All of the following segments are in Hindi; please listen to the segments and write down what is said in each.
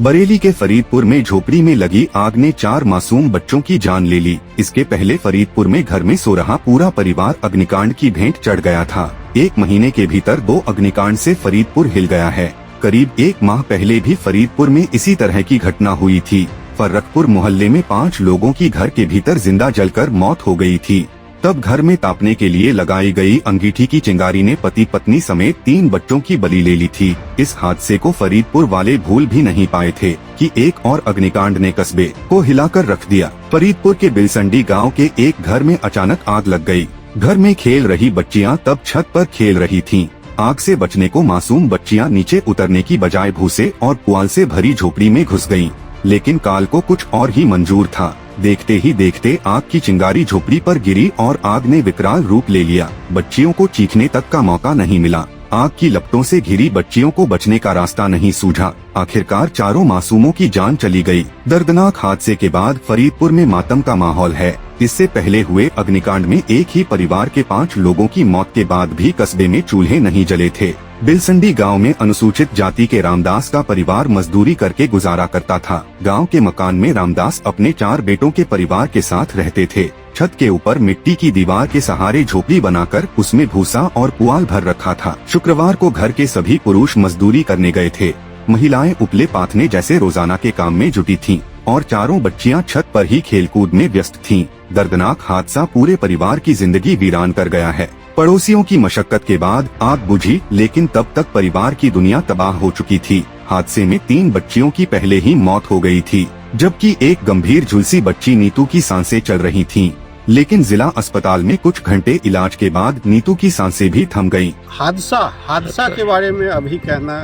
बरेली के फरीदपुर में झोपड़ी में लगी आग ने 4 मासूम बच्चों की जान ले ली। इसके पहले फरीदपुर में घर में सो रहा पूरा परिवार अग्निकांड की भेंट चढ़ गया था। 1 महीने के भीतर 2 अग्निकांड से फरीदपुर हिल गया है। करीब 1 माह पहले भी फरीदपुर में इसी तरह की घटना हुई थी। फर्रखपुर मोहल्ले में 5 लोगों की घर के भीतर जिंदा जलकर मौत हो गई थी। तब घर में तापने के लिए लगाई गई अंगीठी की चिंगारी ने पति पत्नी समेत 3 बच्चों की बलि ले ली थी। इस हादसे को फरीदपुर वाले भूल भी नहीं पाए थे कि एक और अग्निकांड ने कस्बे को हिलाकर रख दिया। फरीदपुर के बिलसंडी गांव के एक घर में अचानक आग लग गई। घर में खेल रही बच्चियां तब छत पर खेल रही थीं। आग से बचने को मासूम बच्चियां नीचे उतरने की बजाय भूसे और पुआल से भरी झोपड़ी में घुस गयीं। लेकिन काल को कुछ और ही मंजूर था। देखते ही देखते आग की चिंगारी झोपड़ी पर गिरी और आग ने विकराल रूप ले लिया। बच्चियों को चीखने तक का मौका नहीं मिला। आग की लपटों से घिरी बच्चियों को बचने का रास्ता नहीं सूझा। आखिरकार 4 मासूमों की जान चली गई। दर्दनाक हादसे के बाद फरीदपुर में मातम का माहौल है। इससे पहले हुए अग्निकांड में एक ही परिवार के 5 लोगों की मौत के बाद भी कस्बे में चूल्हे नहीं जले थे। बिलसंडी गांव में अनुसूचित जाति के रामदास का परिवार मजदूरी करके गुजारा करता था। गांव के मकान में रामदास अपने 4 बेटों के परिवार के साथ रहते थे। छत के ऊपर मिट्टी की दीवार के सहारे झोपड़ी बनाकर उसमें भूसा और पुआल भर रखा था। शुक्रवार को घर के सभी पुरुष मजदूरी करने गए थे। महिलाएं उपले पाथने जैसे रोजाना के काम में जुटी थीं और 4 बच्चियां छत पर ही खेलकूद में व्यस्त थीं। दर्दनाक हादसा पूरे परिवार की जिंदगी वीरान कर गया है। पड़ोसियों की मशक्कत के बाद आग बुझी, लेकिन तब तक परिवार की दुनिया तबाह हो चुकी थी। हादसे में 3 बच्चियों की पहले ही मौत हो गई थी, जबकि एक गंभीर झुलसी बच्ची नीतू की सांसें चल रही थीं। लेकिन जिला अस्पताल में कुछ घंटे इलाज के बाद नीतू की सांसें भी थम गयीं। हादसा के बारे में अभी कहना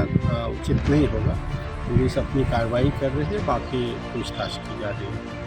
उचित नहीं होगा। पुलिस अपनी कार्रवाई कर रही है, बाकी पूछताछ की जा रही है।